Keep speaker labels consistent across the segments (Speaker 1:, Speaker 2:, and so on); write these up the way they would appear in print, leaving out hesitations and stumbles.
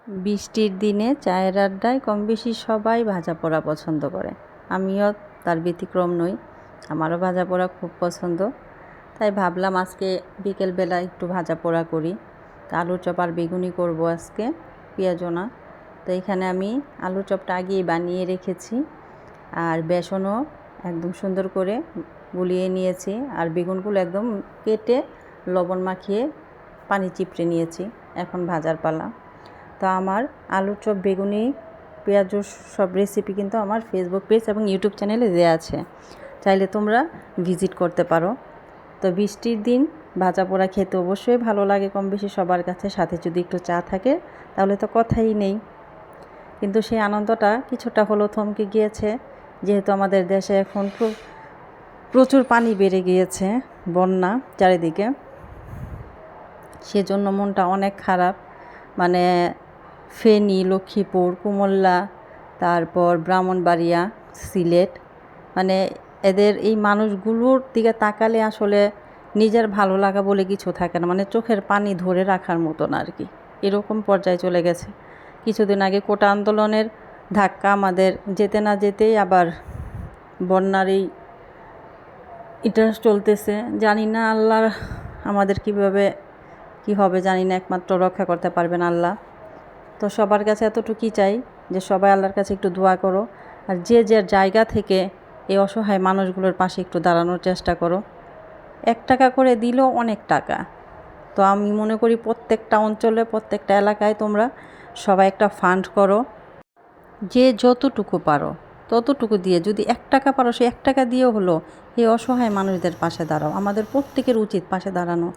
Speaker 1: বৃষ্টির দিনে চায়ের আড্ডায় কম বেশি সবাই ভাজা পোড়া পছন্দ করে। আমিও তার ব্যতিক্রম নই, আমারও ভাজা পোড়া খুব পছন্দ। তাই ভাবলাম আজকে বিকেলবেলা একটু ভাজা পোড়া করি। তা আলুর চপ আর বেগুনি করব আজকে, পেঁয়াজও না। তো এখানে আমি আলুর চপটা আগেই বানিয়ে রেখেছি, আর বেসনও একদম সুন্দর করে গুলিয়ে নিয়েছি, আর বেগুনগুলো একদম কেটে লবণ মাখিয়ে পানি চিপড়ে নিয়েছি। এখন ভাজার পালা। তো আমার আলুর চপ, বেগুনি, পেঁয়াজুর সব রেসিপি কিন্তু আমার ফেসবুক পেজ এবং ইউটিউব চ্যানেলে দেওয়া আছে, চাইলে তোমরা ভিজিট করতে পারো। তো বৃষ্টির দিন ভাজা পোড়া খেতে অবশ্যই ভালো লাগে কম বেশি সবার কাছে, সাথে যদি একটু চা থাকে তাহলে তো কথাই নেই। কিন্তু সেই আনন্দটা কিছুটা হলেও থমকে গিয়েছে, যেহেতু আমাদের দেশে এখন প্রচুর পানি বেড়ে গিয়েছে, বন্যা চারিদিকে। সেজন্য মনটা অনেক খারাপ। মানে ফেনী, লক্ষ্মীপুর, কুমিল্লা, তারপর ব্রাহ্মণবাড়িয়া, সিলেট, মানে এদের এই মানুষগুলোর দিকে তাকালে আসলে নিজের ভালো লাগা বলে কিছু থাকে না, মানে চোখের পানি ধরে রাখার মতো না আর কি, এরকম পর্যায়ে চলে গেছে। কিছুদিন আগে কোটা আন্দোলনের ধাক্কা আমাদের যেতে না যেতেই আবার বন্যার এটা চলতেছে। জানি না আল্লাহ আমাদের কিভাবে কি হবে, জানি না, একমাত্র রক্ষা করতে পারবেন আল্লাহ। তো সবার কাছে এতটুকুই চাই যে সবাই আল্লাহর কাছে একটু দোয়া করো, আর যে যার জায়গা থেকে এই অসহায় মানুষগুলোর পাশে একটু দাঁড়ানোর চেষ্টা করো। 1 টাকা করে দিলেও অনেক টাকা। তো আমি মনে করি প্রত্যেকটা অঞ্চলে, প্রত্যেকটা এলাকায় তোমরা সবাই একটা ফান্ড করো, যে যতটুকু পারো ততটুকু দিয়ে, যদি 1 টাকা পারো সে 1 টাকা দিয়েও হলো এই অসহায় মানুষদের পাশে দাঁড়াও। আমাদের প্রত্যেকের উচিত পাশে দাঁড়ানো।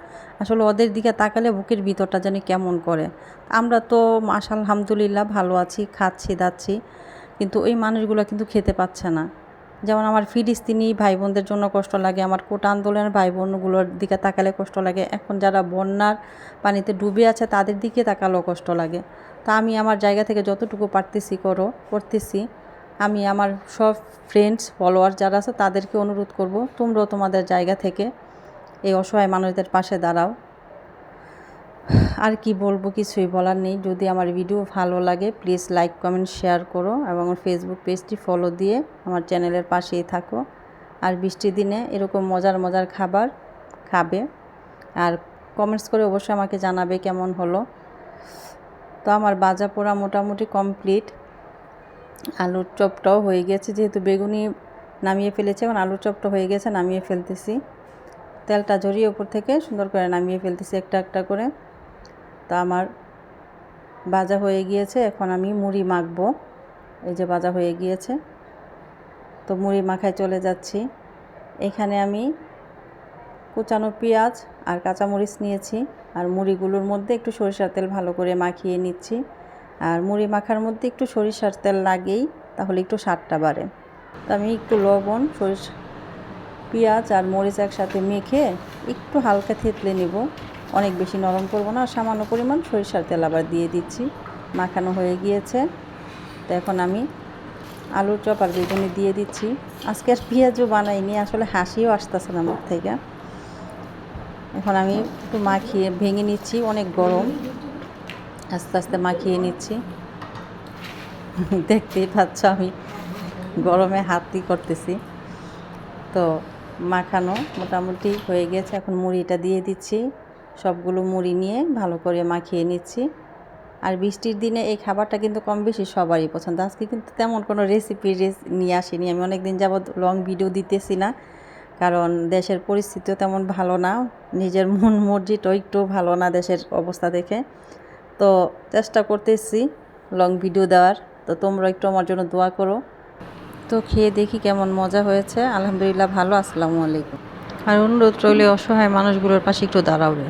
Speaker 1: আসলে ওদের দিকে তাকালে বুকের ভিতরটা জানি কেমন করে। আমরা তো মাশাআল্লাহ আলহামদুলিল্লাহ ভালো আছি, খাচ্ছি দাচ্ছি, কিন্তু ওই মানুষগুলো কিন্তু খেতে পাচ্ছে না। যেমন আমার ফিলিস্তিনি ভাই বোনদের জন্য কষ্ট লাগে, আমার কোটা আন্দোলনের ভাই বোনগুলোর দিকে তাকালে কষ্ট লাগে, এখন যারা বন্যার পানিতে ডুবে আছে তাদের দিকে তাকালেও কষ্ট লাগে। তা আমি আমার জায়গা থেকে যতটুকু পারতেছি করতেছি। আমি আমার সব ফ্রেন্ডস, ফলোয়ার যারা আছে তাদেরকে অনুরোধ করব, তোমরাও তোমাদের জায়গা থেকে এই অসহায় মানুষদের পাশে দাঁড়াও। আর কি বলবো, কিছুই বলার নেই। যদি আমার ভিডিও ভালো লাগে প্লিজ লাইক, কমেন্ট, শেয়ার করো, এবং আমার ফেসবুক পেজটি ফলো দিয়ে আমার চ্যানেলের পাশেই থাকো। আর বৃষ্টির দিনে এরকম মজার মজার খাবার খাবে, আর কমেন্টস করে অবশ্যই আমাকে জানাবে কেমন হলো। তো আমার ভাজা পোড়া মোটামুটি কমপ্লিট। আলুর চপটাও হয়ে গেছে, যেহেতু বেগুনি নামিয়ে ফেলেছে, এখন আলুর চপটা হয়ে গেছে, নামিয়ে ফেলতেছি। তেলটা ঝরিয়ে উপর থেকে সুন্দর করে নামিয়ে ফেলতেছি একটা একটা করে। তো আমার ভাজা হয়ে গিয়েছে, এখন আমি মুড়ি মাখবো। এই যে ভাজা হয়ে গিয়েছে, তো মুড়ি মাখায় চলে যাচ্ছি। এখানে আমি কুচানো পেঁয়াজ আর কাঁচামরিচ নিয়েছি, আর মুড়িগুলোর মধ্যে একটু সরিষার তেল ভালো করে মাখিয়ে নিচ্ছি। আর মুড়ি মাখার মধ্যে একটু সরিষার তেল লাগেই, তাহলে একটু স্বাদটা বাড়ে। তো আমি একটু লবণ, পেঁয়াজ আর মরিচ একসাথে মেখে একটু হালকা থেতলে নেব, অনেক বেশি নরম করব না। আর সামান্য পরিমাণ সরিষার তেল আবার দিয়ে দিচ্ছি। মাখানো হয়ে গিয়েছে, তো এখন আমি আলুর চপ আর বেগুনি দিয়ে দিচ্ছি। আজকে আর পেঁয়াজও বানাইনি, আসলে হাসিও আসতেছে না মুখ থেকে। এখন আমি একটু মাখিয়ে ভেঙে নিচ্ছি, অনেক গরম, আস্তে আস্তে মাখিয়ে নিচ্ছি। দেখতেই পাচ্ছ আমি গরমে হাতই করতেছি। তো মাখানো মোটামুটি হয়ে গেছে, এখন মুড়িটা দিয়ে দিচ্ছি। সবগুলো মুড়ি নিয়ে ভালো করে মাখিয়ে নিচ্ছি। আর বৃষ্টির দিনে এই খাবারটা কিন্তু কম বেশি সবারই পছন্দ। আজকে কিন্তু তেমন কোনো রেসিপি নিয়ে আসিনি, আমি অনেক দিন যাবৎ লং ভিডিও দিতেছি না, কারণ দেশের পরিস্থিতিও তেমন ভালো না, নিজের মন মর্জিটাও একটু ভালো না দেশের অবস্থা দেখে। তো চেষ্টা করতেছি লং ভিডিও দেওয়ার। তো তোমরা একটু আমার জন্য দোয়া করো। তো খেয়ে দেখি কেমন মজা হয়েছে। আলহামদুলিল্লাহ ভালো। আসসালামু আলাইকুম। আর অনুরোধ রইলে অসহায় মানুষগুলোর পাশে একটু দাঁড়াবে।